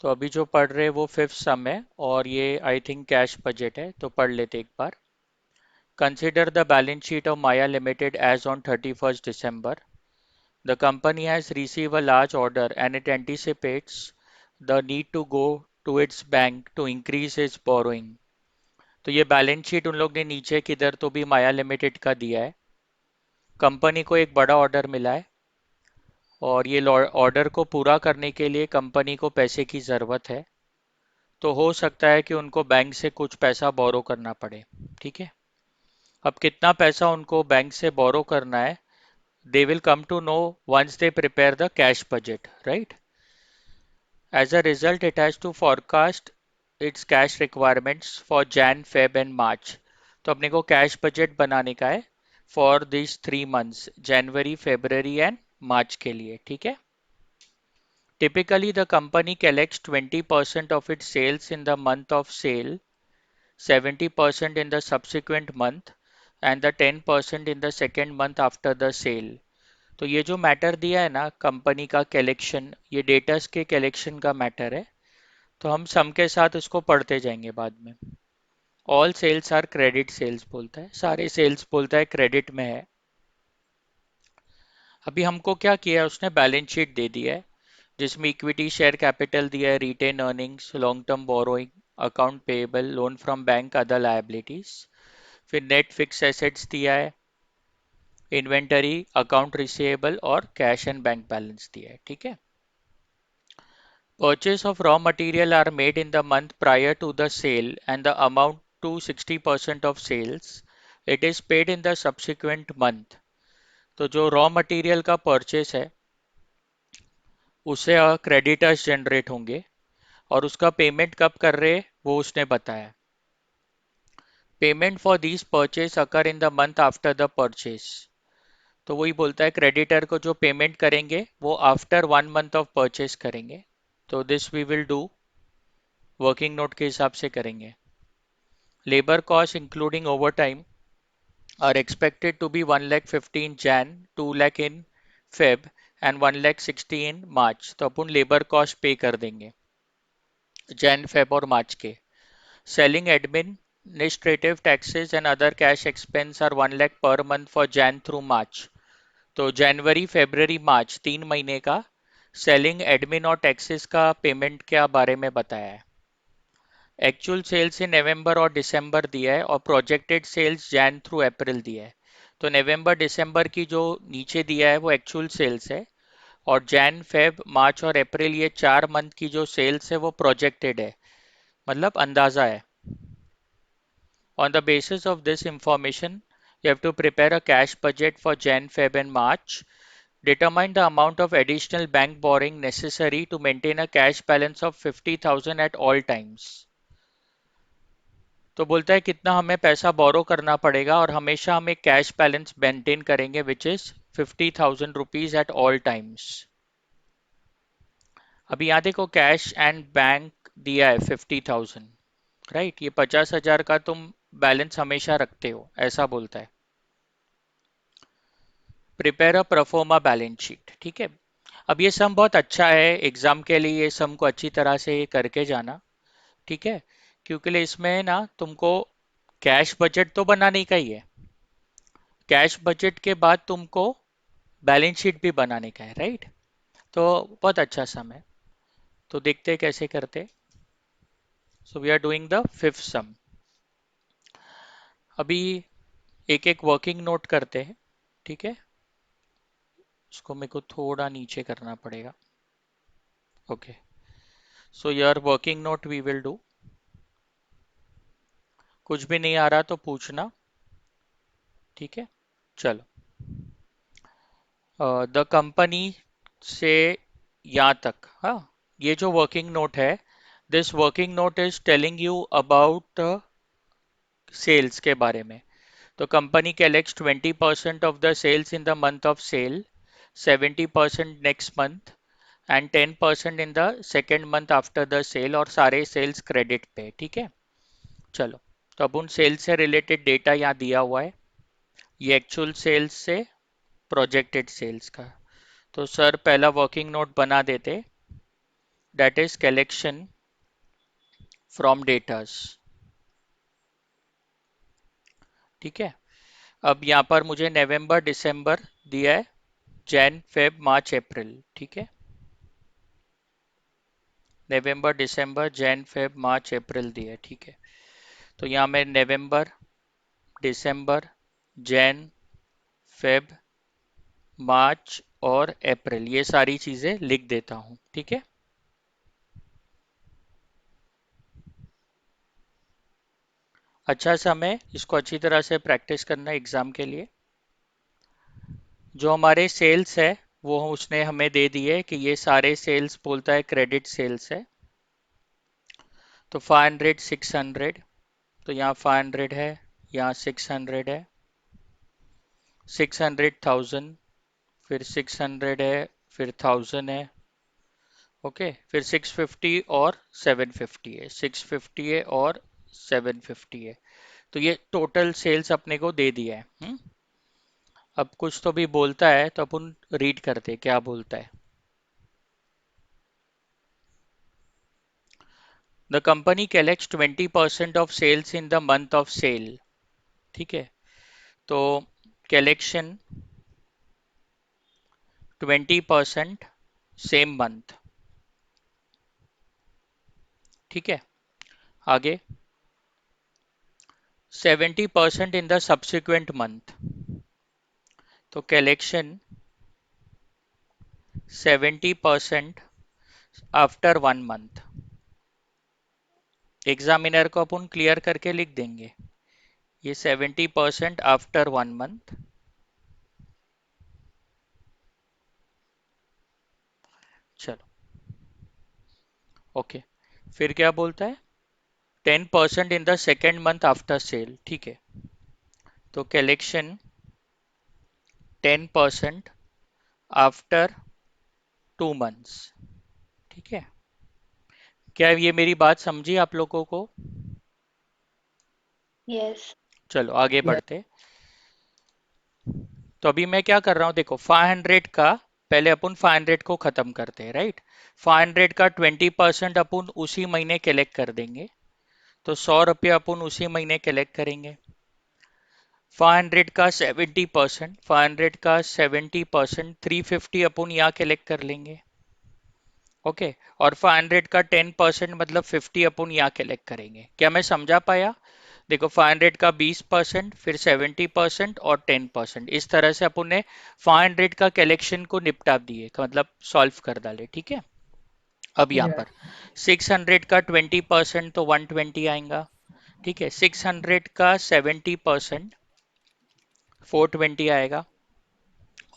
तो अभी जो पढ़ रहे हैं वो फिफ्थ सम है और ये आई थिंक कैश बजट है, तो पढ़ लेते एक बार। Consider the balance sheet of Maya limited as on 31st December. The company has received a large order and it anticipates the need to go to its bank to increase its borrowing. तो ये balance sheet उन लोग ने नीचे किधर तो भी माया limited का दिया है। कंपनी को एक बड़ा ऑर्डर मिला है और ये ऑर्डर को पूरा करने के लिए कंपनी को पैसे की ज़रूरत है। तो हो सकता है कि उनको बैंक से कुछ पैसा बोरो करना पड़े। ठीक है, अब कितना पैसा उनको बैंक से बोरो करना है, they will come to know once they prepare the cash budget, right? As a result, it has to forecast its cash requirements for Jan, Feb and March. तो अपने को कैश बजट बनाने का है for this 3 months, January, February and March के लिए। ठीक है, typically the company collects 20% of its sales in the month of sale, 70% in the subsequent month and the 10% in the second month after the sale. तो ये जो matter दिया है ना कंपनी का कलेक्शन, ये डेटर्स के कलेक्शन का मैटर है। तो हम सम के साथ इसको पढ़ते जाएंगे बाद में। All sales are credit sales बोलता है, सारे सेल्स बोलता है क्रेडिट में है। अभी हमको क्या किया है, उसने बैलेंस शीट दे दिया है जिसमें इक्विटी शेयर कैपिटल दिया है, retained earnings, long term borrowing, account payable, loan from bank, other liabilities. फिर नेट फिक्स एसेट्स दिया है, इन्वेंटरी, अकाउंट रिसीवेबल और कैश एंड बैंक बैलेंस दिया है। ठीक है, purchase of raw material are made in the month prior to the sale and the amount to 60% of sales. It is paid in the subsequent month. तो जो raw material का purchase है उसे creditors generate होंगे और उसका payment कब कर रहे हैं वो उसने बताया। Payment for these purchase occur in the month after the purchase. तो वही बोलता है क्रेडिटर को जो पेमेंट करेंगे वो आफ्टर 1 month ऑफ परचेस करेंगे। तो this we will do working note के हिसाब से करेंगे। Labor costs including overtime are expected to be 1,15,000 Jan, 2 lakh in Feb and 1,60,000 in March. तो अपन लेबर कॉस्ट पे कर देंगे जैन, फेब और मार्च के। Selling administrative taxes and other cash expense are 1 lakh per month for Jan through March. तो January, February, March 3 महीने का selling, admin और टैक्सेस का पेमेंट के बारे में बताया है। एक्चुअल सेल्स इन नवंबर और दिसंबर दिया है और प्रोजेक्टेड सेल्स जैन थ्रू अप्रैल दिया है। तो नवंबर दिसंबर की जो नीचे दिया है वो एक्चुअल सेल्स है और जैन, फेब, मार्च और अप्रैल ये 4 मंथ की जो सेल्स है वो प्रोजेक्टेड है, मतलब अंदाजा है। On the basis of this information you have to prepare a cash budget for Jan, Feb and March. Determine the amount of additional bank borrowing necessary to maintain a cash balance of 50,000 at all times. तो बोलता है कितना हमें पैसा बोरो करना पड़ेगा और हमेशा हम एक कैश बैलेंस मेंटेन करेंगे which is 50,000 rupees eight all times. अभी यहाँ देखो कैश एंड बैंक दिया है 50,000, राइट? ये 50,000 का तुम बैलेंस हमेशा रखते हो, ऐसा बोलता है। प्रिपेयर अ प्रोफोर्मा बैलेंस शीट। ठीक है, अब ये सम बहुत अच्छा है एग्जाम के लिए, ये सम को अच्छी तरह से करके जाना। ठीक है, क्योंकि इसमें ना तुमको कैश बजट तो बनाने का ही है, कैश बजट के बाद तुमको बैलेंस शीट भी बनाने का है, राइट? तो बहुत अच्छा सम है। तो देखते हैं कैसे करते। So we are doing the fifth sum. अभी एक एक वर्किंग नोट करते हैं। ठीक है, इसको मेरे को थोड़ा नीचे करना पड़ेगा। Okay, so your working note we will do. कुछ भी नहीं आ रहा तो पूछना। ठीक है, चलो। द कंपनी से यहाँ तक, हाँ, ये जो वर्किंग नोट है, this working note is telling you about sales के बारे में। तो company collects 20% of the sales in the month of sale, 70% next month and 10% in the second month after the sale, और सारे सेल्स क्रेडिट पे। ठीक है, चलो। तो अब उन सेल्स से रिलेटेड डेटा यहाँ दिया हुआ है, ये एक्चुअल सेल्स से प्रोजेक्टेड सेल्स का। तो सर पहला वर्किंग नोट बना देते, that is collection from debtors. ठीक है, अब यहाँ पर मुझे नवंबर दिसंबर दिया है, जैन फेब मार्च अप्रैल। ठीक है, नवंबर दिसंबर जैन फेब मार्च अप्रैल दिया है। ठीक है, तो यहाँ मैं नवंबर दिसंबर जैन फेब मार्च और अप्रैल ये सारी चीजें लिख देता हूँ। ठीक है, अच्छा समय इसको अच्छी तरह से प्रैक्टिस करना एग्जाम के लिए। जो हमारे सेल्स है वो उसने हमें दे दिए कि ये सारे सेल्स बोलता है क्रेडिट सेल्स है। तो 500 600, तो यहाँ 500 है, यहाँ 600 है, 600,000, फिर 600 है, फिर 1000 है। ओके, फिर 650 और 750 है, 650 है और 750 है। तो ये टोटल सेल्स अपने को दे दिया है। अब कुछ तो भी बोलता है तो अपन रीड करते हैं, क्या बोलता है। The company collects 20% of sales in the month of sale. ठीक है, तो कलेक्शन 20% सेम मंथ। ठीक है, आगे 70% इन द सब्सिक्वेंट मंथ। तो कलेक्शन 70% आफ्टर 1 मंथ। एग्जामिनर को अपन क्लियर करके लिख देंगे, ये 70% आफ्टर 1 मंथ। चलो, ओके, फिर क्या बोलता है, 10% in the second month after sale. ठीक है, तो कलेक्शन 10% आफ्टर 2 मंथ्स। ठीक है, क्या ये मेरी बात समझी आप लोगों को? Yes. चलो आगे बढ़ते। तो अभी मैं क्या कर रहा हूँ, देखो 500 का पहले अपन 500 को खत्म करते हैं, राइट। 500 का 20% अपन उसी महीने कलेक्ट कर देंगे, तो 100 रुपये अपन उसी महीने कलेक्ट करेंगे। 500 का 70%, 500 का 70%, 350 अपन यहाँ कलेक्ट कर लेंगे। ओके, और 500 का 10% मतलब 50 अपन यहाँ कलेक्ट करेंगे। क्या मैं समझा पाया? देखो 500 का 20%, फिर 70% और 10%, इस तरह से अपन ने 500 का कलेक्शन को निपटा दिए, का मतलब सॉल्व कर डाले। ठीक है, अब यहाँ Yeah. पर 600 का 20% तो 120 आएगा। ठीक है, 600 का 70% 420 आएगा,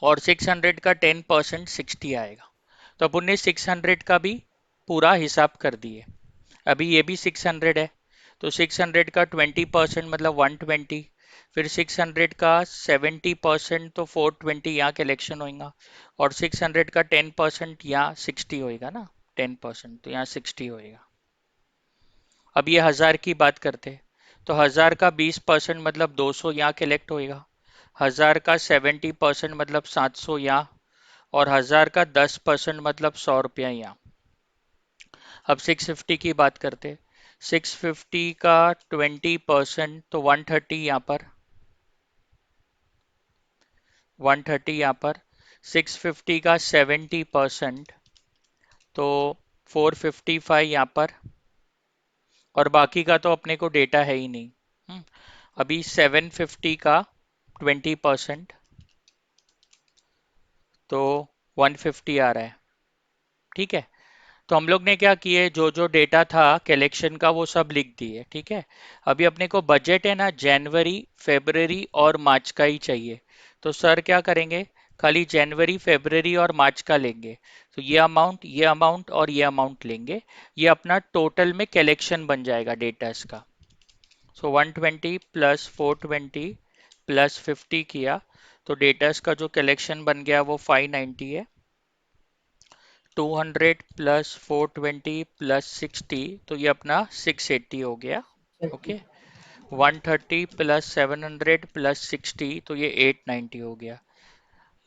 और 600 का 10% 60 आएगा। तो अपन ने 600 का भी पूरा हिसाब कर दिए। अभी ये भी 600 है, तो 600 का 20% मतलब 120, फिर 600 का 70% तो 420 यहाँ कलेक्शन होगा, और 600 का 10% यहाँ 60 होएगा ना, 10% तो यहाँ 60 होएगा। अब ये 1000 की बात करते हैं, तो 1000 का 20% मतलब 200 यहाँ कलेक्ट होएगा, 1000 का 70% मतलब 700 यहाँ, और 1000 का 10% मतलब 100 रुपया यहाँ। अब 650 की बात करते, 650 का 20% तो 130 यहाँ पर, 130 यहाँ पर, 650 का 70% तो 455 यहाँ पर, और बाकी का तो अपने को डेटा है ही नहीं। अभी 750 का 20% तो 150 आ रहा है। ठीक है, तो हम लोग ने क्या किए, जो जो डेटा था कलेक्शन का वो सब लिख दिए। ठीक है, अभी अपने को बजट है ना जनवरी फरवरी और मार्च का ही चाहिए। तो सर क्या करेंगे, खाली जनवरी फरवरी और मार्च का लेंगे। तो ये अमाउंट और ये अमाउंट लेंगे, ये अपना टोटल में कलेक्शन बन जाएगा डेटास का। सो 120 प्लस 420 प्लस 50 किया, तो डेटास का जो कलेक्शन बन गया वो 590 है। 200 प्लस 420 प्लस 60, तो ये अपना 680 हो गया। Exactly. ओके, 130 प्लस 700 प्लस 60, तो ये 890 हो गया।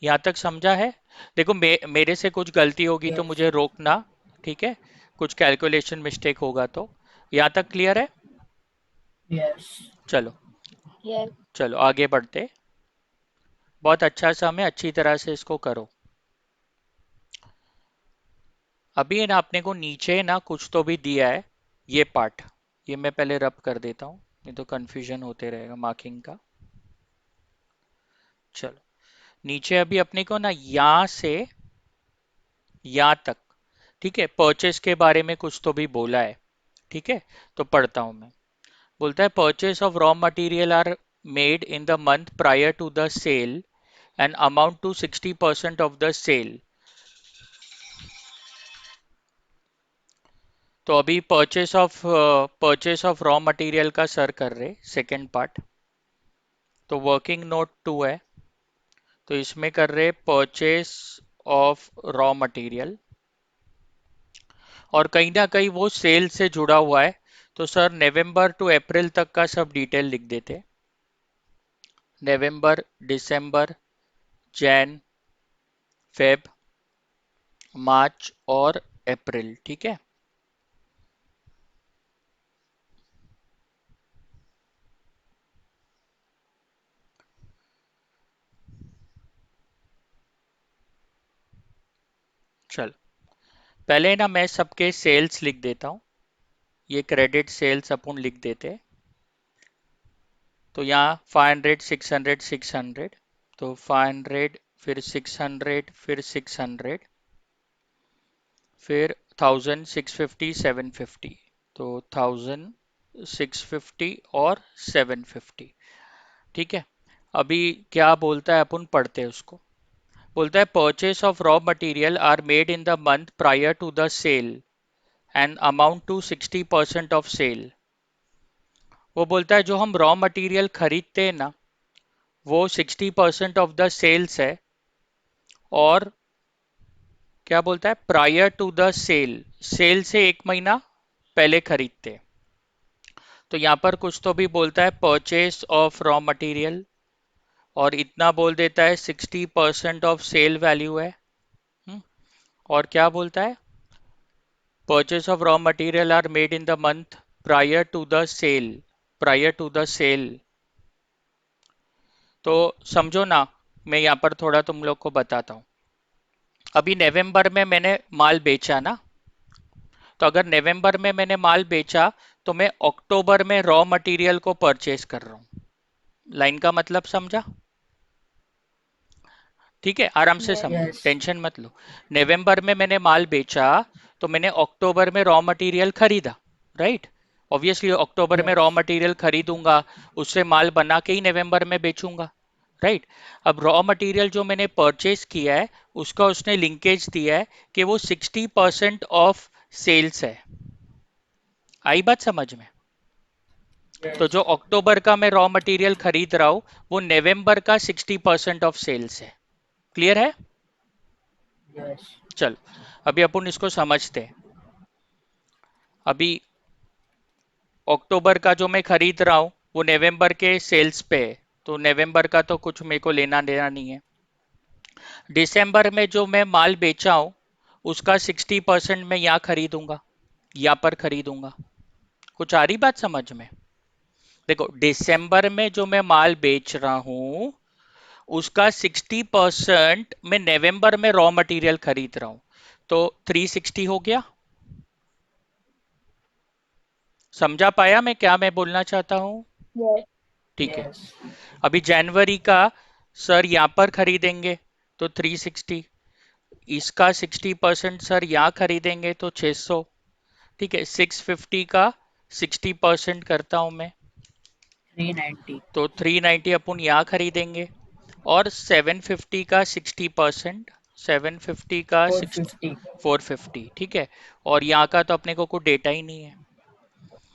यहाँ तक समझा है? देखो मेरे से कुछ गलती होगी तो Yes. मुझे रोकना। ठीक है, कुछ कैलकुलेशन मिस्टेक होगा तो। यहाँ तक क्लियर है? यस। चलो, Yes. चलो आगे बढ़ते। बहुत अच्छा सा हमें अच्छी तरह से इसको करो। अभी ना अपने को नीचे ना कुछ तो भी दिया है, ये पार्ट, ये मैं पहले रब कर देता हूँ, नहीं तो कंफ्यूजन होते रहेगा मार्किंग का। चलो, नीचे अभी अपने को ना यहाँ से यहाँ तक, ठीक है, परचेस के बारे में कुछ तो भी बोला है। ठीक है, तो पढ़ता हूँ मैं। बोलता है purchase of raw material are made in the month prior to the sale and amount to 60% of the sale. तो अभी परचेस ऑफ रॉ मटेरियल का सर कर रहे सेकेंड पार्ट। तो वर्किंग नोट 2 है, तो इसमें कर रहे परचेस ऑफ रॉ मटेरियल, और कहीं ना कहीं वो सेल से जुड़ा हुआ है। तो सर नवंबर टू अप्रैल तक का सब डिटेल लिख देते। नवंबर, दिसंबर, जैन, फेब, मार्च और अप्रैल। ठीक है, चल पहले ना मैं सबके सेल्स लिख देता हूँ। ये क्रेडिट सेल्स अपन लिख देते। तो यहाँ 500, 600, 600, तो 500, फिर 600, फिर 600, फिर 1000, 650, 750, तो 1000, 650 और 750। ठीक है, अभी क्या बोलता है अपन पढ़ते हैं उसको। बोलता है purchase of raw material are made in the month prior to the sale and amount to 60% of sale. वो बोलता है जो हम रॉ मटेरियल खरीदते हैं ना, वो 60% ऑफ द सेल्स है। और क्या बोलता है, prior to the sale, sale से एक महीना पहले खरीदते। तो यहाँ पर कुछ तो भी बोलता है परचेस ऑफ रॉ मटेरियल, और इतना बोल देता है 60% ऑफ सेल वैल्यू है। हम्म, और क्या बोलता है, purchase of raw material are made in the month prior to the sale, prior to the sale. तो समझो ना, मैं यहाँ पर थोड़ा तुम लोग को बताता हूँ। अभी नवंबर में मैंने माल बेचा ना, तो अगर नवंबर में मैंने माल बेचा, तो मैं अक्टूबर में रॉ मटेरियल को परचेस कर रहा हूँ। लाइन का मतलब समझा? ठीक है, आराम से Yes. समझो, यस। टेंशन मत लो। नवंबर में मैंने माल बेचा, तो मैंने अक्टूबर में रॉ मटेरियल खरीदा, राइट? ऑब्वियसली अक्टूबर में रॉ यस। मटेरियल खरीदूंगा, उससे माल बना के ही नवंबर में बेचूंगा, राइट? अब रॉ मटेरियल जो मैंने परचेस किया है, उसका उसने लिंकेज दिया है कि वो 60% ऑफ सेल्स है। आई बात समझ में? तो यस। जो अक्टूबर का मैं रॉ मटेरियल खरीद रहा हूं, वो नवंबर का 60% ऑफ सेल्स है। क्लियर है? यस। चलो, अभी अपन इसको समझते हैं। अभी अक्टूबर का जो मैं खरीद रहा हूँ, वो नवंबर के सेल्स पे है, तो नवंबर का तो कुछ मेरे को लेना देना नहीं है। दिसंबर में जो मैं माल बेचा हूँ, उसका 60% मैं यहाँ खरीदूंगा, यहाँ पर खरीदूंगा। कुछ आ रही बात समझ में? देखो, दिसंबर में जो मैं माल बेच रहा हूँ, उसका 60% मैं नवंबर में रॉ मटेरियल खरीद रहा हूँ, तो 360 हो गया। समझा पाया मैं क्या मैं बोलना चाहता हूँ? Yes. ठीक है, यस। अभी जनवरी का सर यहाँ पर खरीदेंगे, तो 360, इसका 60% सर यहाँ खरीदेंगे तो 600। ठीक है, 650 का 60% करता हूँ मैं, 390। तो 390 अपन यहाँ खरीदेंगे। और 750 का 60%, 750 का फोर 60, फिफ्टी 450। ठीक है, और यहाँ का तो अपने को कोई डेटा ही नहीं है।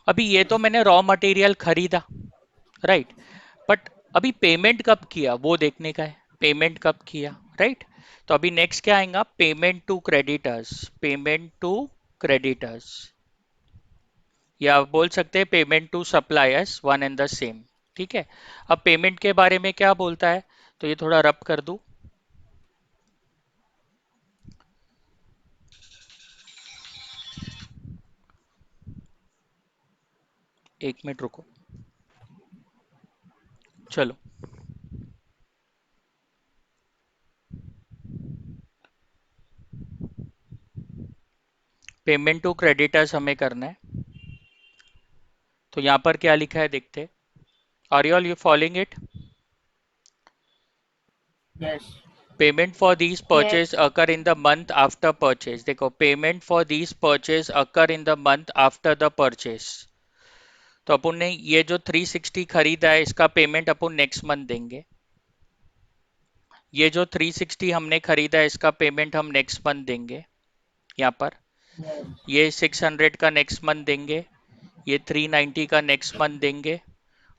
अभी ये तो मैंने रॉ मटेरियल खरीदा, राइट? बट अभी पेमेंट कब किया वो देखने का है, पेमेंट कब किया, राइट? तो अभी नेक्स्ट क्या आएगा, payment to creditors, payment to creditors, या बोल सकते हैं payment to suppliers, one and the same. ठीक है, अब पेमेंट के बारे में क्या बोलता है, तो ये थोड़ा रब कर दूं। एक मिनट रुको। चलो, पेमेंट टू क्रेडिटर्स हमें करना है। तो यहाँ पर क्या लिखा है देखते। Are you all you following it? Yes. Payment for these Yes. Purchase occur in the month after purchase. देखो, payment for these purchase occur in the month after the purchase. तो अपन ने ये जो 360 खरीदा है इसका पेमेंट अपन नेक्स्ट मंथ देंगे। ये जो 360 हमने खरीदा है इसका पेमेंट हम नेक्स्ट मंथ देंगे यहाँ पर। Yes. ये 600 का नेक्स्ट मंथ देंगे, ये 390 का नेक्स्ट मंथ देंगे,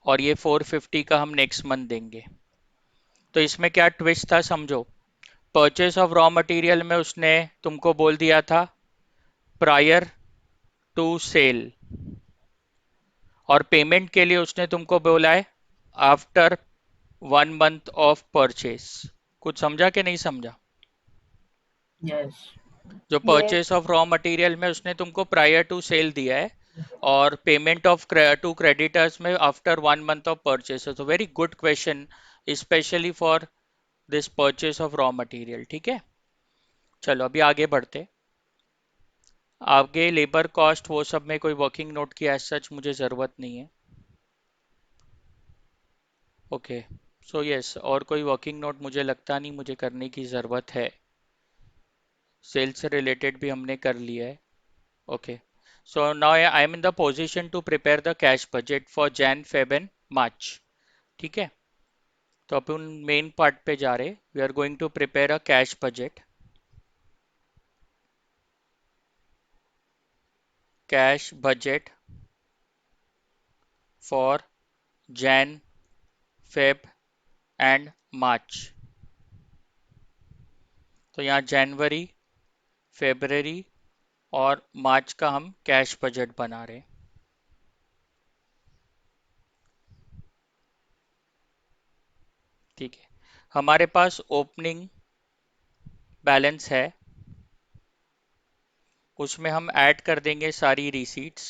और ये 450 का हम नेक्स्ट मंथ देंगे। तो इसमें क्या ट्विस्ट था समझो। परचेस ऑफ रॉ मटेरियल में उसने तुमको बोल दिया था प्रायर टू सेल, और पेमेंट के लिए उसने तुमको बोला है आफ्टर 1 मंथ ऑफ परचेस। कुछ समझा कि नहीं समझा? Yes. जो Yes. Purchase of raw material में उसने तुमको प्रायर टू सेल दिया है, और पेमेंट ऑफ टू क्रेडिटर्स में आफ्टर 1 मंथ ऑफ परचेस। तो very good question, specially for this purchase of raw material. ठीक है, चलो अभी आगे बढ़ते। आगे लेबर कॉस्ट वो सब में कोई वर्किंग नोट की एज सच मुझे ज़रूरत नहीं है। ओके, सो यस, और कोई वर्किंग नोट मुझे लगता नहीं मुझे करने की ज़रूरत है। सेल्स से रिलेटेड भी हमने कर लिया है। Okay, so now I am in the position to prepare the cash budget for Jan Feb and March. ठीक है, तो अपन मेन पार्ट पे जा रहे। We are going to prepare a cash budget. Cash budget for Jan Feb and March. तो यहाँ जनवरी, February और मार्च का हम कैश बजट बना रहे हैं। ठीक है, हमारे पास ओपनिंग बैलेंस है, उसमें हम ऐड कर देंगे सारी रिसीट्स,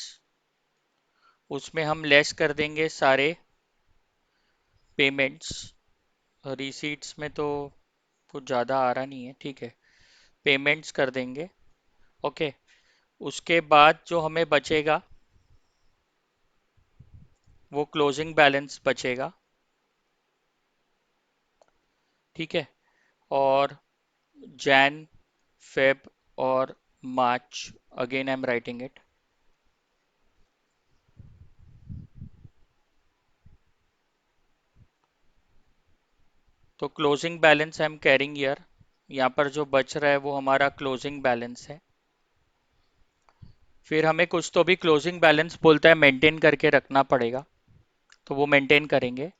उसमें हम लेस कर देंगे सारे पेमेंट्स। रिसीट्स में तो कुछ ज़्यादा आ रहा नहीं है, ठीक है, पेमेंट्स कर देंगे। ओके, उसके बाद जो हमें बचेगा वो क्लोजिंग बैलेंस बचेगा। ठीक है, और जैन, फेब और March, again I am writing it. तो closing balance I am carrying year, यहाँ पर जो बच रहा है वो हमारा क्लोजिंग बैलेंस है। फिर हमें कुछ तो भी क्लोजिंग बैलेंस बोलता है मेंटेन करके रखना पड़ेगा, तो वो मेंटेन करेंगे।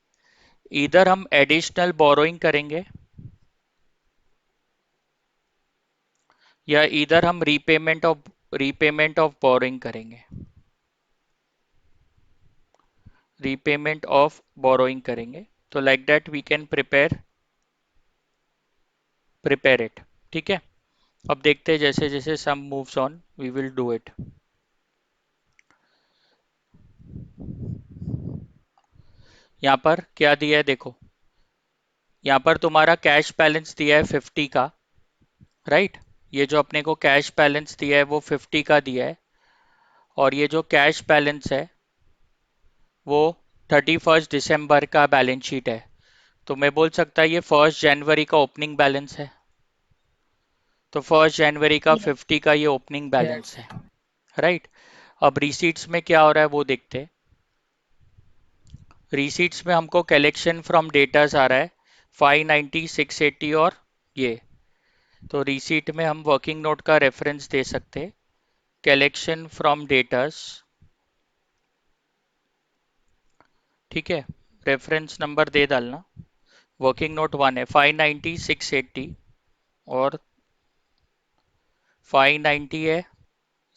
इधर हम एडिशनल बोरोइंग करेंगे, या इधर हम रीपेमेंट ऑफ बोरोइंग करेंगे। रीपेमेंट ऑफ बोरोइंग करेंगे, तो like that we can prepare it. ठीक है, अब देखते हैं जैसे जैसे sum moves on we will do it. यहाँ पर क्या दिया है देखो, यहाँ पर तुम्हारा कैश बैलेंस दिया है 50 का, राइट। ये जो अपने को कैश बैलेंस दिया है वो 50 का दिया है, और ये जो कैश बैलेंस है वो 31 दिसंबर का बैलेंस शीट है। तो मैं बोल सकता ये 1 जनवरी का ओपनिंग बैलेंस है। तो 1 जनवरी का Yes. 50 का ये ओपनिंग बैलेंस Yes. है, राइट। अब रिसीट्स में क्या हो रहा है वो देखते हैं। रिसीट्स में हमको कलेक्शन फ्रॉम डेटर्स आ रहा है 590, 680 और ये। तो रिसीट में हम वर्किंग नोट का रेफरेंस दे सकते हैं, कलेक्शन फ्रॉम डेटर्स। ठीक है, रेफरेंस नंबर दे डालना। वर्किंग नोट 1 है 590, 680, और 590 है,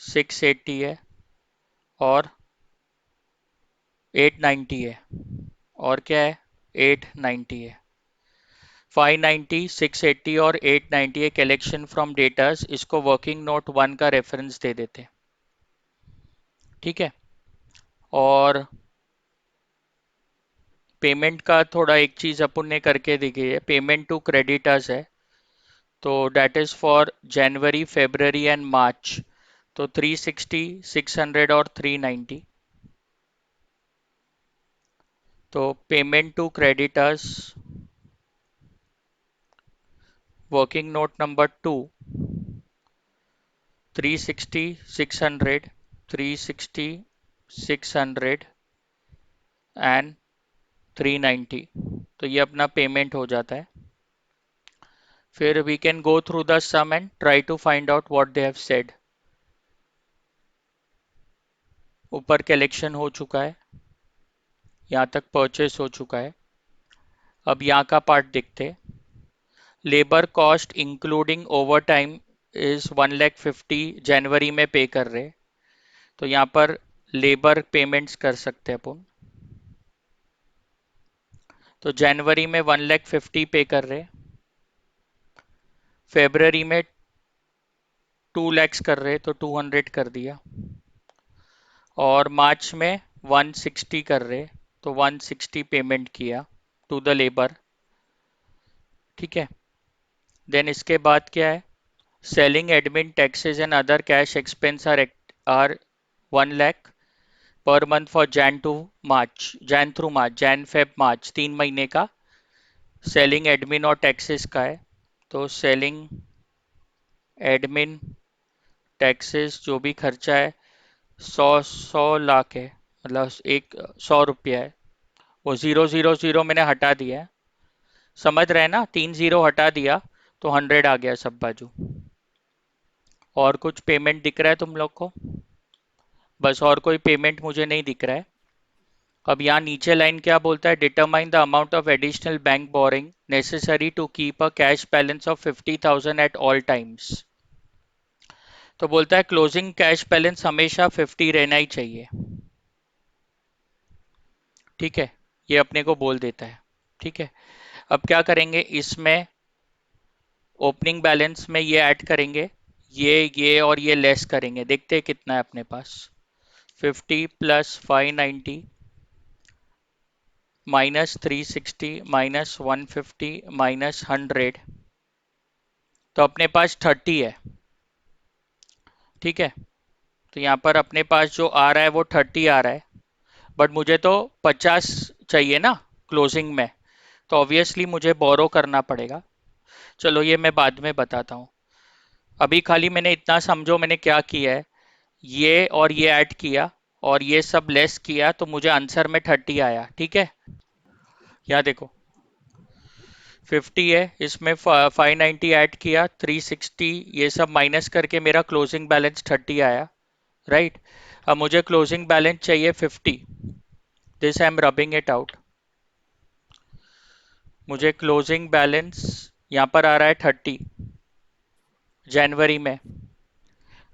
680 है, और 890 है, और क्या है, 890 है। 590, 680 और 890 है कलेक्शन फ्रॉम डेटर्स, इसको वर्किंग नोट 1 का रेफरेंस दे देते। ठीक है, और पेमेंट का थोड़ा एक चीज अपन ने करके देखी है, पेमेंट टू क्रेडिटर्स है, तो date is for January February and March, तो 360 600 और 390। तो payment to creditors, working note number 2, 360 600, 360 600 एंड 390, तो ये अपना पेमेंट हो जाता है। फिर we can go through the sum and try to find out what they have said. ऊपर कलेक्शन हो चुका है, यहाँ तक परचेस हो चुका है। अब यहाँ का पार्ट देखते हैं। Labour cost including over time is 1,50,000 जनवरी में पे कर रहे, तो यहाँ पर लेबर पेमेंट्स कर सकते हैं अपन। तो जनवरी में 1,50,000 पे कर रहे, फेब्रवरी में 2 lakhs कर रहे तो 200 कर दिया, और मार्च में 160 कर रहे तो 160 पेमेंट किया टू द लेबर। ठीक है। देन इसके बाद क्या है, selling admin taxes and other cash expense are 1 lakh per month for Jan to March, Jan through March, Jan Feb March, 3 महीने का सेलिंग एडमिन और टैक्सेस का है। तो सेलिंग एडमिन टैक्सेस जो भी खर्चा है, 100 लाख है, मतलब एक 100 रुपया है, वो 000 मैंने हटा दिया है, समझ रहे हैं ना, 3 0 हटा दिया तो 100 आ गया सब बाजू। और कुछ पेमेंट दिख रहा है तुम लोग को? बस, और कोई पेमेंट मुझे नहीं दिख रहा है। अब यहाँ नीचे लाइन क्या बोलता है, determine the amount of additional bank borrowing necessary to keep a cash balance of 50,000 at all times. तो बोलता है क्लोजिंग कैश बैलेंस हमेशा 50 रहना ही चाहिए। ठीक है, ये अपने को बोल देता है। ठीक है। अब क्या करेंगे, इसमें ओपनिंग बैलेंस में ये ऐड करेंगे, ये और ये लेस करेंगे, देखते हैं कितना है अपने पास। 50 प्लस 590 माइनस 360 माइनस 150 माइनस 100, तो अपने पास 30 है। ठीक है। तो यहाँ पर अपने पास जो आ रहा है वो 30 आ रहा है, बट मुझे तो 50 चाहिए ना क्लोजिंग में, तो ऑब्वियसली मुझे बोरो करना पड़ेगा। चलो ये मैं बाद में बताता हूँ, अभी खाली मैंने इतना समझो मैंने क्या किया है, ये और ये ऐड किया और ये सब लेस किया, तो मुझे आंसर में 30 आया। ठीक है, यहाँ देखो 50 है, इसमें 590 ऐड किया, 360 ये सब माइनस करके मेरा क्लोजिंग बैलेंस 30 आया। राइट। अब मुझे क्लोजिंग बैलेंस चाहिए 50, this I am rubbing it out. मुझे क्लोजिंग बैलेंस यहाँ पर आ रहा है 30 जनवरी में।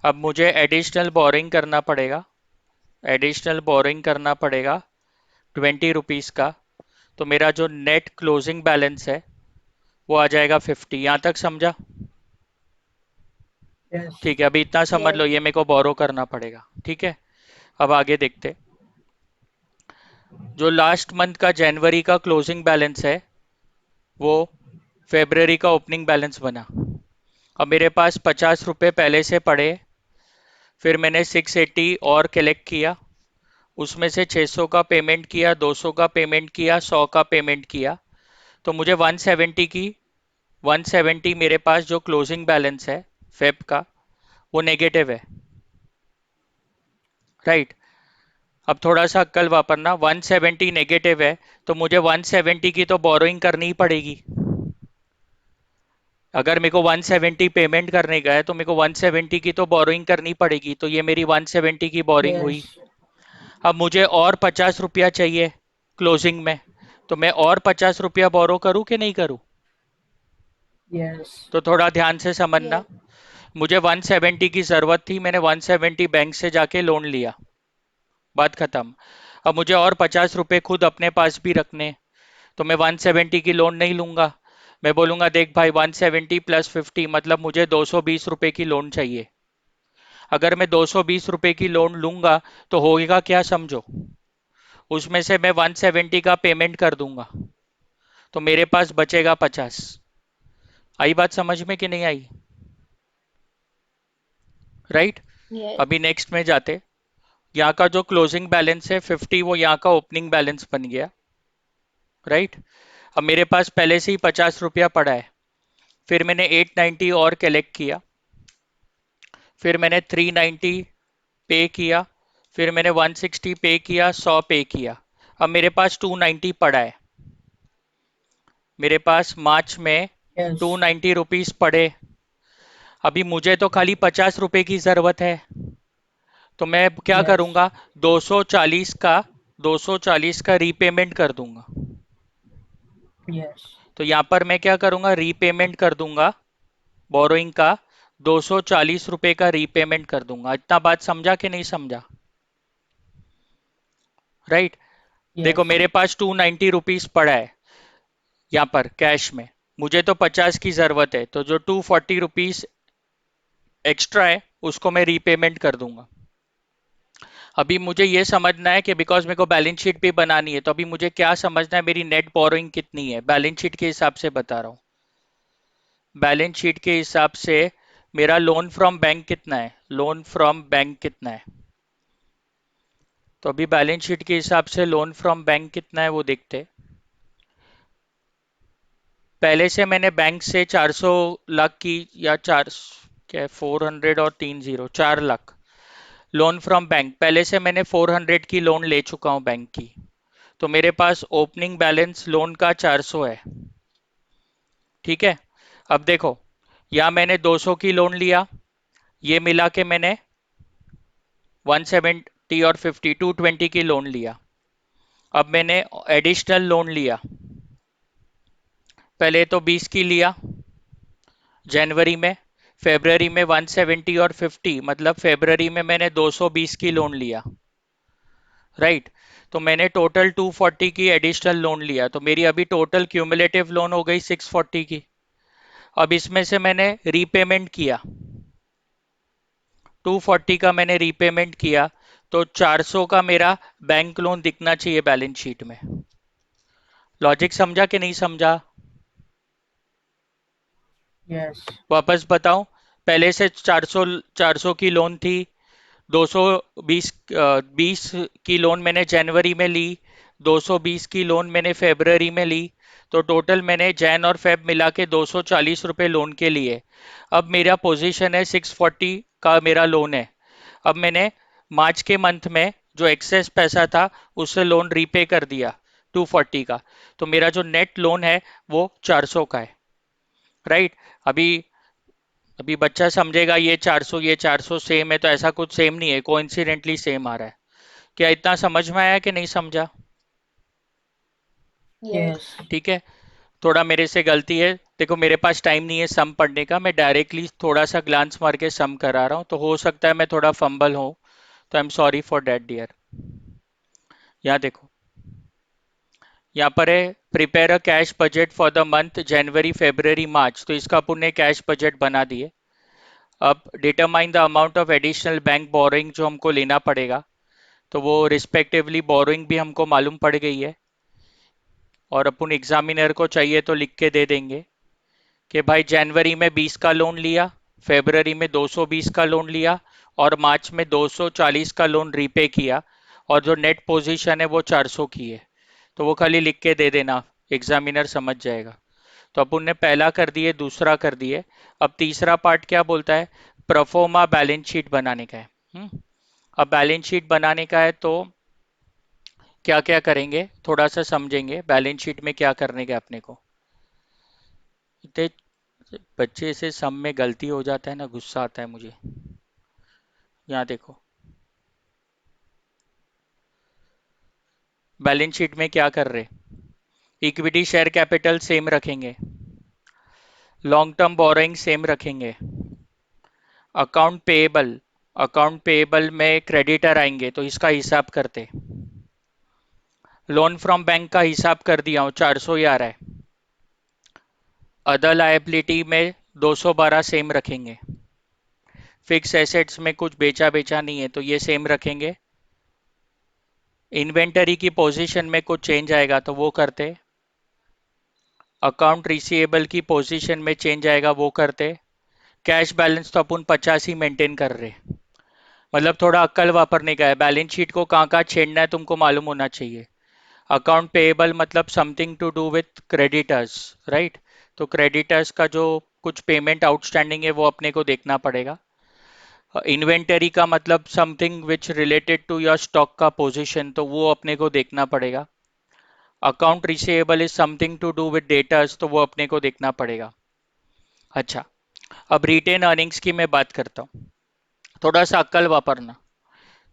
अब मुझे एडिशनल बोरिंग करना पड़ेगा, एडिशनल बोरिंग करना पड़ेगा 20 रुपीज़ का, तो मेरा जो नेट क्लोजिंग बैलेंस है वो आ जाएगा 50। यहाँ तक समझा? Yes. ठीक है, अभी इतना समझ लो, Yes. ये मेरे को बोरो करना पड़ेगा। ठीक है। अब आगे देखते, जो लास्ट मंथ का जनवरी का क्लोजिंग बैलेंस है वो फेब्रवरी का ओपनिंग बैलेंस बना। अब मेरे पास 50 रुपये पहले से पड़े, फिर मैंने 680 और कलेक्ट किया, उसमें से 600 का पेमेंट किया, 200 का पेमेंट किया, 100 का पेमेंट किया, तो मुझे 170 की 170 मेरे पास जो क्लोजिंग बैलेंस है फेब का वो नेगेटिव है। राइट। अब थोड़ा सा अक्कल वापरना, 170 नेगेटिव है तो मुझे 170 की तो बोरोइंग करनी ही पड़ेगी। अगर मेरे को 170 पेमेंट करने का है तो मेरे को 170 की तो बोरोइंग करनी पड़ेगी, तो ये मेरी 170 की बोरिंग हुई। Yes. अब मुझे और 50 रुपया चाहिए क्लोजिंग में, तो मैं और 50 रुपया बोरो करूं कि नहीं करूं? Yes. तो थोड़ा ध्यान से समझना, Yeah. मुझे 170 की जरूरत थी, मैंने 170 बैंक से जाके लोन लिया, बात खत्म। अब मुझे और 50 रुपए खुद अपने पास भी रखने, तो मैं 170 की लोन नहीं लूंगा, मैं बोलूंगा देख भाई 170 प्लस 50 मतलब मुझे 220 रुपए की लोन चाहिए। अगर मैं 220 रुपए की लोन लूंगा तो होगा क्या समझो, उसमें से मैं 170 का पेमेंट कर दूंगा, तो मेरे पास बचेगा 50। आई बात समझ में कि नहीं आई? राइट। Yes. अभी नेक्स्ट में जाते। यहाँ का जो क्लोजिंग बैलेंस है 50, वो यहाँ का ओपनिंग बैलेंस बन गया। राइट। अब मेरे पास पहले से ही 50 रुपया पड़ा है, फिर मैंने 890 और कलेक्ट किया, फिर मैंने 390 पे किया, फिर मैंने 160 पे किया, 100 पे किया। अब मेरे पास 290 पड़ा है। मेरे पास मार्च में टू Yes. नाइन्टी रुपीज पड़े। अभी मुझे तो खाली 50 रुपए की जरूरत है, तो मैं क्या Yes. करूंगा, 240 का 240 का रीपेमेंट कर दूंगा। Yes. तो यहाँ पर मैं क्या करूंगा, रीपेमेंट कर दूंगा बोरोइंग का, 240 रुपए का रीपेमेंट कर दूंगा। इतना बात समझा कि नहीं समझा? राइट। देखो Yes. मेरे पास 290 रुपीज पड़ा है यहाँ पर कैश में, मुझे तो 50 की जरूरत है, तो जो 240 रुपीज एक्स्ट्रा है उसको मैं रीपेमेंट कर दूंगा। अभी मुझे ये समझना है कि बिकॉज मेरे को बैलेंस शीट भी बनानी है, तो अभी मुझे क्या समझना है, मेरी नेट बोरोइंग कितनी है, बैलेंस शीट के हिसाब से बता रहा हूँ। बैलेंस शीट के हिसाब से मेरा लोन फ्रॉम बैंक कितना है, लोन फ्रॉम बैंक कितना है। तो अभी बैलेंस शीट के हिसाब से लोन फ्रॉम बैंक कितना है वो देखते हैं। पहले से मैंने बैंक से 400 लाख की, या चार, क्या है, 400 और 30, 4 लाख लोन फ्रॉम बैंक पहले से मैंने 400 की लोन ले चुका हूं बैंक की। तो मेरे पास ओपनिंग बैलेंस लोन का 400 है। ठीक है। अब देखो, या मैंने 200 की लोन लिया, ये मिला के मैंने 170 और 50, 220 की लोन लिया। अब मैंने एडिशनल लोन लिया, पहले तो 20 की लिया जनवरी में, फेब्रवरी में 170 और 50, मतलब फेब्रवरी में मैंने 220 की लोन लिया। राइट। तो मैंने टोटल 240 की एडिशनल लोन लिया, तो मेरी अभी टोटल क्यूमुलेटिव लोन हो गई 640 की। अब इसमें से मैंने रीपेमेंट किया, 240 का मैंने रीपेमेंट किया, तो 400 का मेरा बैंक लोन दिखना चाहिए बैलेंस शीट में। लॉजिक समझा कि नहीं समझा? Yes. वापस बताऊं, पहले से 400 400 की लोन थी, 220 20 की लोन मैंने जनवरी में ली, 220 की लोन मैंने फेब्रवरी में ली, तो टोटल मैंने जैन और फेब मिला के 240 रुपये लोन के लिए। अब मेरा पोजीशन है 640 का मेरा लोन है। अब मैंने मार्च के मंथ में जो एक्सेस पैसा था उससे लोन रीपे कर दिया 240 का, तो मेरा जो नेट लोन है वो 400 का है। राइट। अभी अभी बच्चा समझेगा ये 400 ये 400 सेम है, तो ऐसा कुछ सेम नहीं है, कोइंसिडेंटली सेम आ रहा है। क्या इतना समझ में आया कि नहीं समझा? Yes. Yes. ठीक है। थोड़ा मेरे से गलती है, देखो मेरे पास टाइम नहीं है सम पढ़ने का, मैं डायरेक्टली थोड़ा सा ग्लांस मार के सम करा रहा हूँ, तो हो सकता है मैं थोड़ा फंबल हूँ, तो I am sorry for that dear. यहाँ देखो, यहाँ पर है prepare a cash budget for the month January February March, तो इसका अपन ने कैश बजट बना दिए। अब determine the amount of additional bank borrowing जो हमको लेना पड़ेगा, तो वो रिस्पेक्टिवली बोरोइंग भी हमको मालूम पड़ गई है, और अपन एग्जामिनर को चाहिए तो लिख के दे देंगे कि भाई जनवरी में 20 का लोन लिया, फेब्रवरी में 220 का लोन लिया, और मार्च में 240 का लोन रीपे किया, और जो नेट पोजीशन है वो 400 की है। तो वो खाली लिख के दे देना, एग्जामिनर समझ जाएगा। तो अपन ने पहला कर दिए, दूसरा कर दिए। अब तीसरा पार्ट क्या बोलता है, प्रोफोमा बैलेंस शीट बनाने का है। अब बैलेंस शीट बनाने का है, तो क्या क्या करेंगे थोड़ा सा समझेंगे, बैलेंस शीट में क्या करने का अपने को। इतने बच्चे से सम में गलती हो जाता है ना, गुस्सा आता है मुझे। यहाँ देखो, बैलेंस शीट में क्या कर रहे, इक्विटी शेयर कैपिटल सेम रखेंगे, लॉन्ग टर्म बोरोइंग सेम रखेंगे, अकाउंट पेएबल में क्रेडिटर आएंगे तो इसका हिसाब करते, लोन फ्रॉम बैंक का हिसाब कर दिया हूँ 400 ही आ रहा है, अदर लायबिलिटी में 212 सेम रखेंगे, फिक्स एसेट्स में कुछ बेचा बेचा नहीं है तो ये सेम रखेंगे। इन्वेंटरी की पोजीशन में कुछ चेंज आएगा तो वो करते। अकाउंट रिसीवेबल की पोजीशन में चेंज आएगा वो करते। कैश बैलेंस तो अपन 50 ही मेंटेन कर रहे। मतलब थोड़ा अक्कल वापरने का है, बैलेंस शीट को कहाँ कहाँ छेड़ना है तुमको मालूम होना चाहिए। अकाउंट पेएबल मतलब something to do with creditors, right. तो क्रेडिटर्स का जो कुछ पेमेंट आउटस्टैंडिंग है वो अपने को देखना पड़ेगा। इन्वेंटरी का मतलब something which related to your stock का पोजीशन, तो वो अपने को देखना पड़ेगा। Account receivable is something to do with debtors, तो वो अपने को देखना पड़ेगा। अच्छा, अब रिटेन अर्निंग्स की मैं बात करता हूँ। थोड़ा सा अक्कल वापरना।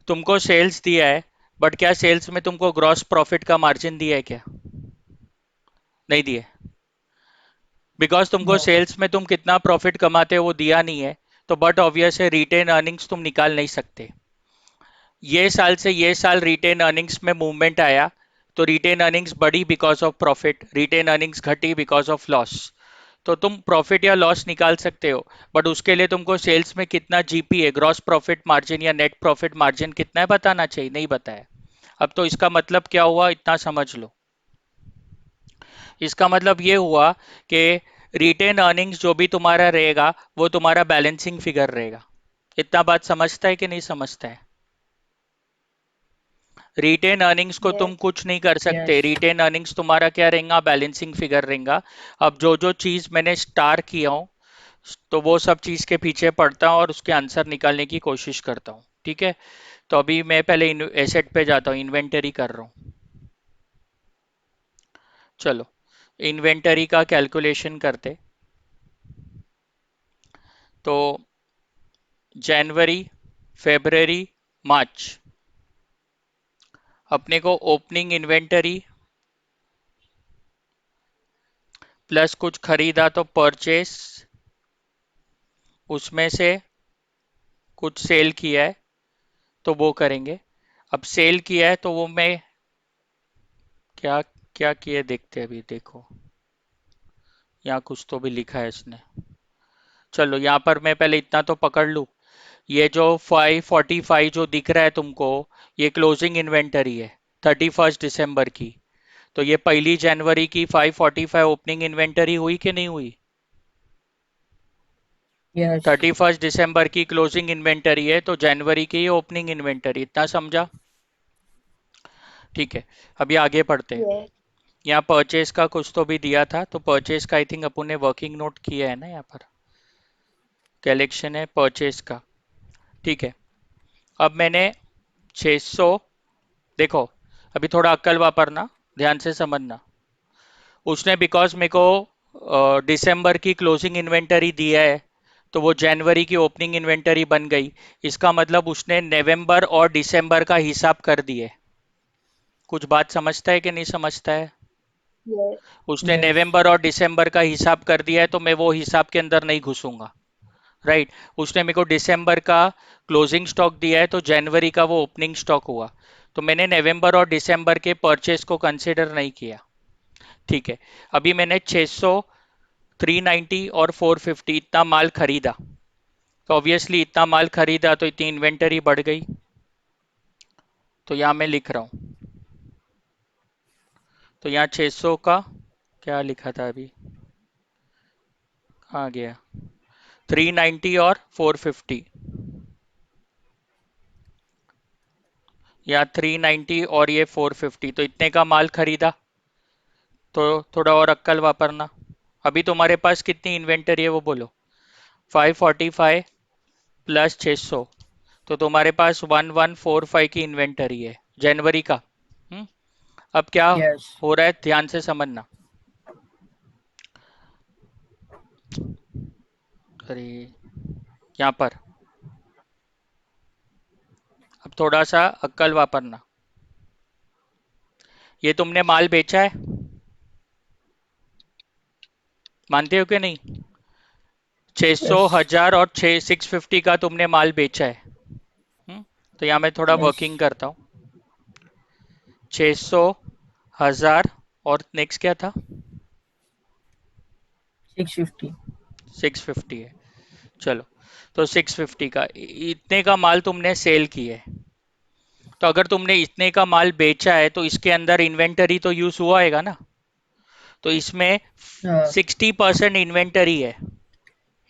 तुमको सेल्स दिया है, बट क्या सेल्स में तुमको ग्रॉस प्रॉफिट का मार्जिन दिया है क्या? नहीं दिया है। बिकॉज तुमको No. सेल्स में तुम कितना प्रॉफिट कमाते हो वो दिया नहीं है। तो बट ऑब्वियस है रिटेन अर्निंग्स तुम निकाल नहीं सकते। ये साल से ये साल रिटेन अर्निंग्स में मूवमेंट आया, तो रिटेन अर्निंग्स बढ़ी because of profit, retained earnings घटी बिकॉज ऑफ लॉस। तो तुम प्रॉफिट या लॉस निकाल सकते हो, बट उसके लिए तुमको सेल्स में कितना जीपी है, ग्रॉस प्रॉफिट मार्जिन या नेट प्रॉफिट मार्जिन कितना है बताना चाहिए, नहीं बताया। अब तो इसका मतलब क्या हुआ इतना समझ लो। इसका मतलब ये हुआ कि रिटेन अर्निंग्स जो भी तुम्हारा रहेगा वो तुम्हारा बैलेंसिंग फिगर रहेगा। इतना बात समझता है कि नहीं समझता है? रिटेन अर्निंग्स को तुम Yes. कुछ नहीं कर सकते, Yes. रिटेन अर्निंग्स तुम्हारा क्या रहेगा, बैलेंसिंग फिगर रहेगा। अब जो जो चीज मैंने स्टार किया हूँ तो वो सब चीज के पीछे पढ़ता हूँ और उसके आंसर निकालने की कोशिश करता हूँ, ठीक है। तो अभी मैं पहले एसेट पे जाता हूँ, इन्वेंटरी कर रहा हूँ। चलो, इन्वेंटरी का कैलकुलेशन करते। तो जनवरी, फेब्रवरी, मार्च, अपने को ओपनिंग इन्वेंटरी प्लस कुछ खरीदा तो परचेस, उसमें से कुछ सेल किया है तो वो करेंगे। अब सेल किया है तो वो मैं क्या क्या किया देखते हैं, अभी देखो यहाँ कुछ तो भी लिखा है इसने। चलो यहाँ पर मैं पहले इतना तो पकड़ लूँ। ये जो 545 जो दिख रहा है तुमको, ये क्लोजिंग इन्वेंटरी है 31 दिसंबर की। तो ये 1 जनवरी की 545 ओपनिंग इन्वेंटरी हुई कि नहीं हुई? Yes. 31 दिसंबर की क्लोजिंग इन्वेंटरी है तो जनवरी की ओपनिंग इन्वेंटरी, इतना समझा? ठीक है, अभी आगे पढ़ते हैं। Yes. यहाँ परचेज का कुछ तो भी दिया था, तो परचेज का आई थिंक अपन ने वर्किंग नोट किया है ना यहाँ पर। कलेक्शन है परचेज का, ठीक है। अब मैंने 600, देखो अभी थोड़ा अक्कल वापरना, ध्यान से समझना। उसने बिकॉज मेरे को दिसंबर की क्लोजिंग इन्वेंटरी दिया है तो वो जनवरी की ओपनिंग इन्वेंटरी बन गई। इसका मतलब उसने नवंबर और दिसंबर का हिसाब कर दिए। कुछ बात समझता है कि नहीं समझता है? Yes. उसने Yes. नवंबर और दिसंबर का हिसाब कर दिया है तो मैं वो हिसाब के अंदर नहीं घुसूंगा, राइट। उसने मेरे को दिसंबर का क्लोजिंग स्टॉक दिया है तो जनवरी का वो ओपनिंग स्टॉक हुआ। तो मैंने नवंबर और दिसंबर के परचेस को कंसिडर नहीं किया, ठीक है। अभी मैंने 600, 390 और 450 इतना माल खरीदा। तो ऑब्वियसली इतना माल खरीदा तो इतनी इन्वेंटरी बढ़ गई। तो यहाँ मैं लिख रहा हूँ। तो यहाँ 600 का क्या लिखा था अभी, कहाँ गया? 390 और 450, या 390 और ये 450, तो इतने का माल खरीदा। तो थोड़ा और अक्कल वापरना। अभी तुम्हारे पास कितनी इन्वेंटरी है वो बोलो। 545 प्लस 600, तो तुम्हारे पास 1145 की इन्वेंटरी है जनवरी का। अब क्या Yes. हो रहा है ध्यान से समझना। अरे यहाँ पर अब थोड़ा सा अक्कल वापरना। ये तुमने माल बेचा है, मानते हो कि नहीं? 600, Yes. 1000 और 650 का तुमने माल बेचा है। हम्म, तो यहाँ मैं थोड़ा वर्किंग Yes. करता हूँ। 600, 1000 और नेक्स्ट क्या था? 650. 650 है। चलो, तो 650 का इतने का माल तुमने सेल किए। तो अगर तुमने इतने का माल बेचा है तो इसके अंदर इन्वेंटरी तो यूज हुआ है ना। तो इसमें हाँ 60% इन्वेंटरी है।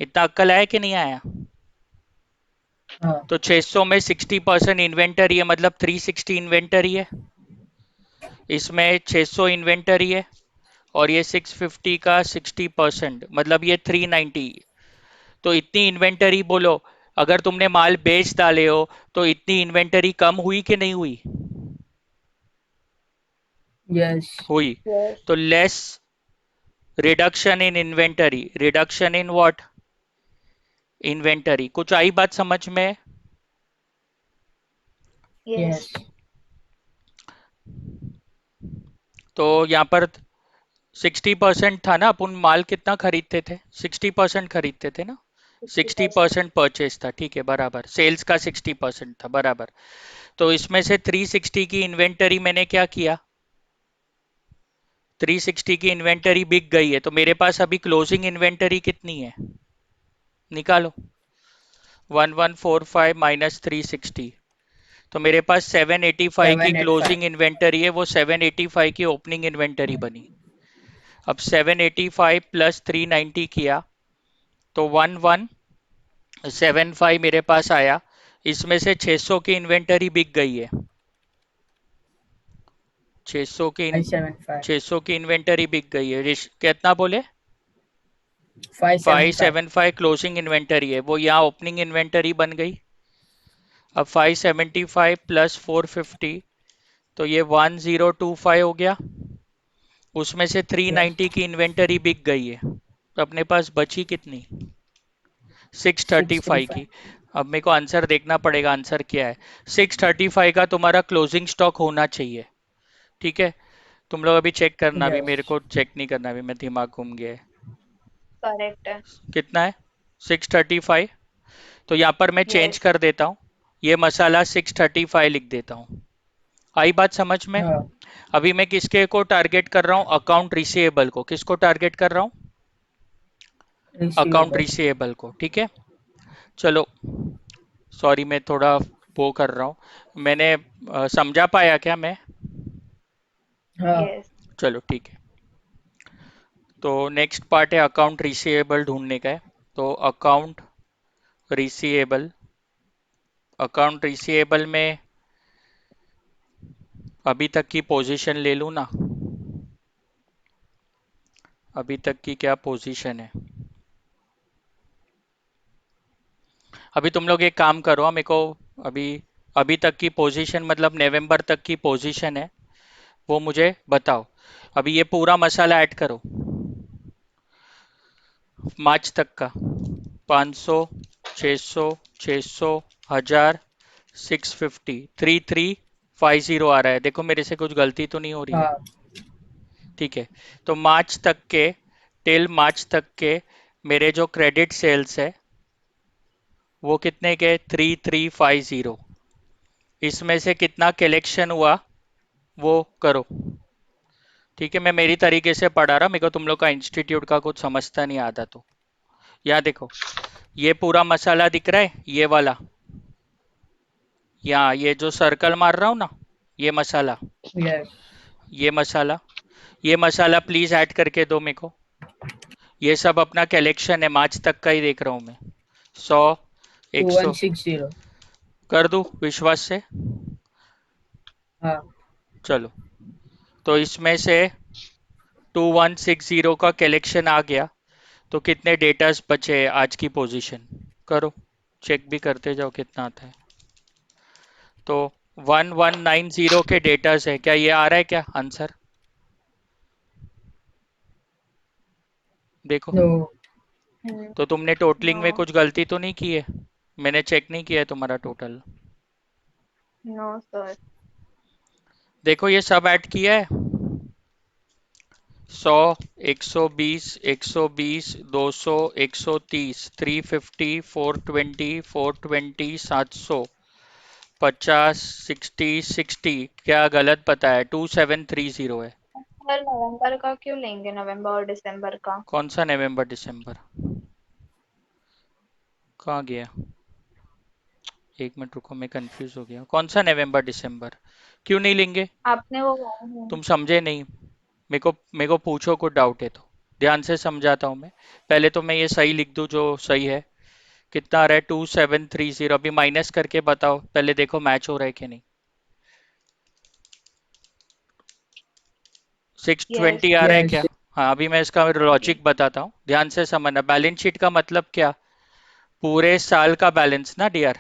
इतना अक्कल आया कि नहीं आया? हाँ। तो 600 में 60% इन्वेंटरी है, मतलब 360 इन्वेंटरी है। इसमें 600 इन्वेंटरी है और ये 650 का 60% मतलब ये 390। तो इतनी इन्वेंटरी बोलो, अगर तुमने माल बेच डाले हो तो इतनी इन्वेंटरी कम हुई कि नहीं हुई? यस। हुई। तो less reduction in inventory, reduction in what? Inventory. कुछ आई बात समझ में? यस। तो यहाँ पर 60% था ना, अपन माल कितना खरीदते थे? 60% खरीदते थे ना। 60% परचेज था, ठीक है, बराबर। सेल्स का 60% था, बराबर। तो इसमें से 360 की इन्वेंटरी मैंने क्या किया? 360 की इन्वेंटरी बिक गई है, तो मेरे पास अभी क्लोजिंग इन्वेंटरी कितनी है? निकालो। 1145 माइनस 360। तो मेरे पास 785 की 785। क्लोजिंग इन्वेंटरी है, वो 785 की ओपनिंग इन्वेंटरी बनी। अब 785 प्लस 390 किया तो 1175 मेरे पास आया। इसमें से 600 की इन्वेंटरी बिक गई है। 600 की 575। 600 की इन्वेंटरी बिक गई है। कितना बोले? 575। 575 क्लोजिंग इन्वेंटरी है, वो यहाँ ओपनिंग इन्वेंटरी बन गई। अब 575 प्लस 450, तो ये 1025 हो गया। उसमें से यस। 390 की इन्वेंटरी बिक गई है, तो अपने पास बची कितनी? 635 635। की। अब मेरे को आंसर देखना पड़ेगा, आंसर क्या है। 635 का तुम्हारा क्लोजिंग स्टॉक होना चाहिए, ठीक है। तुम लोग अभी चेक करना, भी यस। मेरे को चेक नहीं करना, भी मैं दिमाग घूम गया है। करेक्ट है। कितना है? 635। तो यहाँ पर मैं चेंज यस। कर देता हूँ, ये मसाला 635 लिख देता हूँ। आई बात समझ में? हाँ। अभी मैं किसके को टारगेट कर रहा हूँ? अकाउंट रिसीवेबल को। किसको टारगेट कर रहा हूँ? Account receivable. रिसीवेबल को, ठीक है। चलो, सॉरी मैं थोड़ा वो कर रहा हूँ। मैंने समझा पाया क्या मैं? हाँ। यस। चलो ठीक है। तो नेक्स्ट पार्ट है अकाउंट रिसीवेबल ढूंढने का है। तो रिसीवेबल अकाउंट रिसीवेबल में अभी तक की पोजीशन ले लूँ ना? अभी तक की क्या पोजीशन है? अभी तुम लोग एक काम करो, मेरे को अभी अभी तक की पोजीशन मतलब नवंबर तक की पोजीशन है, वो मुझे बताओ। अभी ये पूरा मसाला ऐड करो मार्च तक का। 500, 600, 600, 1000, 650, 3350 आ रहा है। देखो मेरे से कुछ गलती तो नहीं हो रही है? हाँ। ठीक है। तो मार्च तक के, टिल मार्च तक के मेरे जो क्रेडिट सेल्स है वो कितने के? 3350। इसमें से कितना कलेक्शन हुआ वो करो, ठीक है। मैं मेरी तरीके से पढ़ा रहा, मेरे को तुम लोग का इंस्टीट्यूट का कुछ समझता नहीं आता। तो यहाँ देखो, ये पूरा मसाला दिख रहा है, ये वाला, यहाँ ये जो सर्कल मार रहा हूँ ना, ये मसाला, यस। ये मसाला, ये मसाला प्लीज ऐड करके दो मेरे को। ये सब अपना कलेक्शन है, मार्च तक का ही देख रहा हूँ मैं। 100, टू एक वन सौ सिक्स जीरो कर दूं विश्वास से? हाँ। चलो, तो इसमें से 2160 का कलेक्शन आ गया। तो कितने डेटास बचे हैं आज की पोजीशन? करो, चेक भी करते जाओ कितना आता है। तो 1190 के डेटास है, क्या ये आ रहा है क्या आंसर? देखो। नो। तो तुमने टोटलिंग नो। में कुछ गलती तो नहीं की है? मैंने चेक नहीं किया है तुम्हारा टोटल। No sir. देखो ये सब ऐड किया है। 100, 120, 120, 200, 130, 350, 420, 420, 700, 50, 60, 60, क्या गलत पता है? 2730 है। सर नवंबर का क्यों लेंगे, नवंबर और दिसंबर का? कौन सा नवंबर दिसंबर? कहाँ गया? एक मिनट रुको, मैं कंफ्यूज हो गया। कौन सा नवंबर दिसंबर? क्यों नहीं लेंगे? आपने वो तुम समझे नहीं। मेरे को पूछो, कुछ डाउट है तो ध्यान से समझाता हूँ मैं। पहले तो मैं ये सही लिख दूँ जो सही है। कितना आ रहा है? 2730। अभी माइनस करके बताओ, पहले देखो मैच हो रहा है कि नहीं। Six yes. ट्वेंटी आ रहा है क्या? Yes. हाँ, अभी मैं इसका लॉजिक बताता हूँ, ध्यान से समझना। बैलेंस शीट का मतलब क्या? पूरे साल का बैलेंस ना डियर,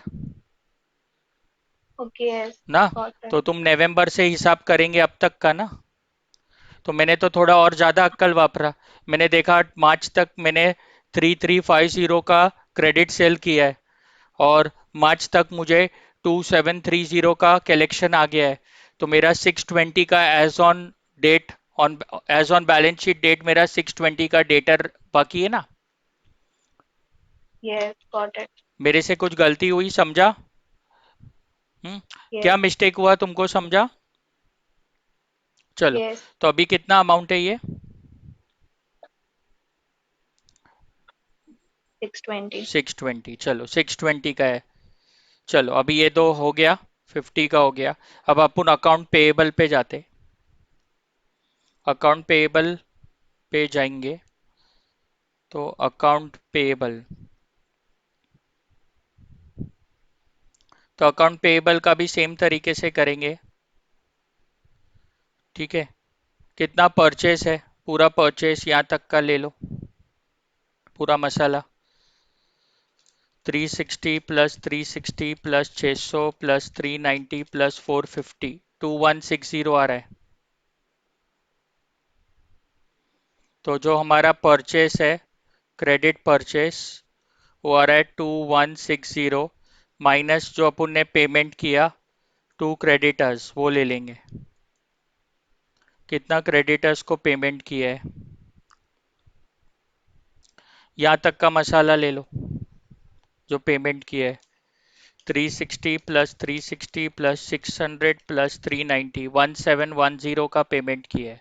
ओके, यस। ना? Got it. तो तुम नवंबर से हिसाब करेंगे अब तक का ना। तो मैंने तो थोड़ा और ज्यादा अक्कल वापरा। मैंने देखा मार्च तक मैंने 3350 का क्रेडिट सेल किया है, और मार्च तक मुझे 2730 का कलेक्शन आ गया है। तो मेरा 620 का on as on balance sheet date मेरा 620 का डेटर बाकी है ना। Yes, got it. मेरे से कुछ गलती हुई, समझा? हम्म। क्या यस। मिस्टेक हुआ तुमको, समझा? चलो। यस। तो अभी कितना अमाउंट है ये? 620। 620। चलो 620 का है। चलो अभी ये दो हो गया, 50 का हो गया। अब अपन अकाउंट पेएबल पे जाते। अकाउंट पेएबल पे जाएंगे। तो अकाउंट पेएबल, तो अकाउंट पेएबल का भी सेम तरीके से करेंगे। ठीक है। कितना परचेस है? पूरा परचेस यहाँ तक का ले लो, पूरा मसाला। 360 प्लस 360 प्लस 600 प्लस 390 प्लस 450, 2160 आ रहा है। तो जो हमारा परचेस है, क्रेडिट परचेस, वो आ रहा है 2160, माइनस जो अपन ने पेमेंट किया टू क्रेडिटर्स, वो ले लेंगे। कितना क्रेडिटर्स को पेमेंट किया है, यहाँ तक का मसाला ले लो जो पेमेंट किया है। 360 प्लस 360 प्लस 600 प्लस 390, 1710 का पेमेंट किया है।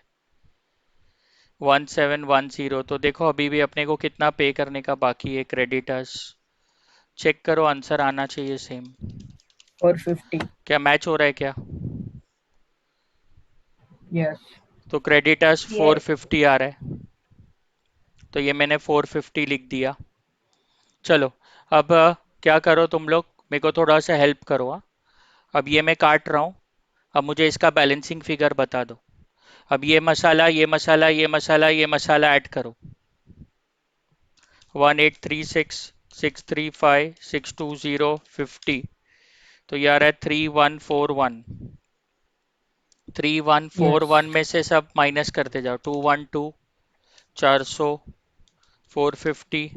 1710। तो देखो अभी भी अपने को कितना पे करने का बाकी है क्रेडिटर्स। चेक करो, आंसर आना चाहिए सेम। 450. क्या मैच हो रहा है क्या? Yes. तो क्रेडिटर्स यस। 450 आ रहा है, तो ये मैंने 450 लिख दिया। चलो। अब क्या करो तुम लोग, मेरे को थोड़ा सा हेल्प करो, हाँ? अब ये मैं काट रहा हूँ। अब मुझे इसका बैलेंसिंग फिगर बता दो। अब ये मसाला, ये मसाला, ये मसाला, ये मसाला ऐड करो। 1836, 635, 620, 50। तो ये आ रहा है 3141। Three one four Yes. One में से सब माइनस करते जाओ। 212, 400, 450,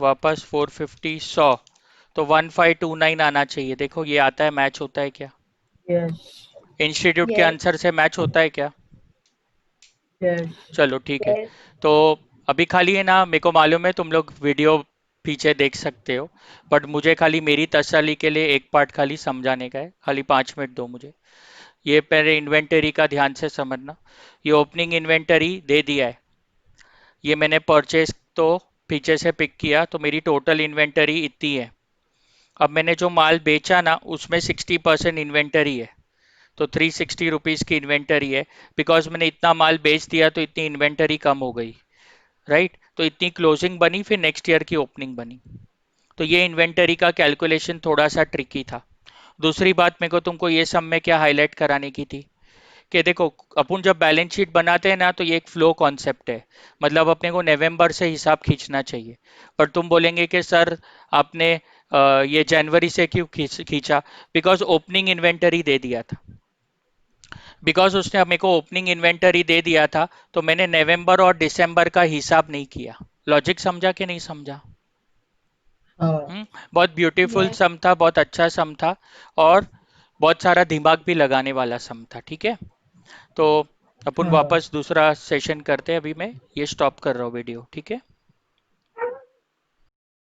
वापस 450, 100। तो 1529 आना चाहिए। देखो ये आता है, मैच होता है क्या? Yes. इंस्टीट्यूट के यस। आंसर से मैच होता है क्या? Yes. चलो ठीक है। यस। तो अभी खाली है ना, मेरे को मालूम है तुम लोग वीडियो पीछे देख सकते हो, बट मुझे खाली मेरी तसल्ली के लिए एक पार्ट खाली समझाने का है। खाली 5 मिनट दो मुझे। ये पहले इन्वेंटरी का ध्यान से समझना। ये ओपनिंग इन्वेंटरी दे दिया है। ये मैंने परचेज तो पीछे से पिक किया, तो मेरी टोटल इन्वेंटरी इतनी है। अब मैंने जो माल बेचा ना, उसमें 60% इन्वेंटरी है। तो 360 रुपीज़ की इन्वेंटरी है। बिकॉज मैंने इतना माल बेच दिया तो इतनी इन्वेंटरी कम हो गई, राइट? तो इतनी क्लोजिंग बनी, फिर नेक्स्ट ईयर की ओपनिंग बनी। तो ये इन्वेंटरी का कैलकुलेशन थोड़ा सा ट्रिकी था। दूसरी बात मेरे को तुमको ये सब में क्या हाईलाइट कराने की थी, कि देखो अपन जब बैलेंस शीट बनाते हैं ना, तो ये एक फ्लो कॉन्सेप्ट है। मतलब अपने को नवंबर से हिसाब खींचना चाहिए। पर तुम बोलेंगे कि सर आपने ये जनवरी से क्यों खींचा? बिकॉज ओपनिंग इन्वेंटरी दे दिया था। बिकॉज उसने मेरे को ओपनिंग इन्वेंटरी दे दिया था, तो मैंने नवंबर और दिसंबर का हिसाब नहीं किया। लॉजिक समझा कि नहीं समझा? हाँ. बहुत ब्यूटीफुल यस। सम था, बहुत अच्छा सम था, और बहुत सारा दिमाग भी लगाने वाला सम था। ठीक है। तो अपन हाँ. वापस दूसरा सेशन करते हैं। अभी मैं ये स्टॉप कर रहा हूँ वीडियो, ठीक है?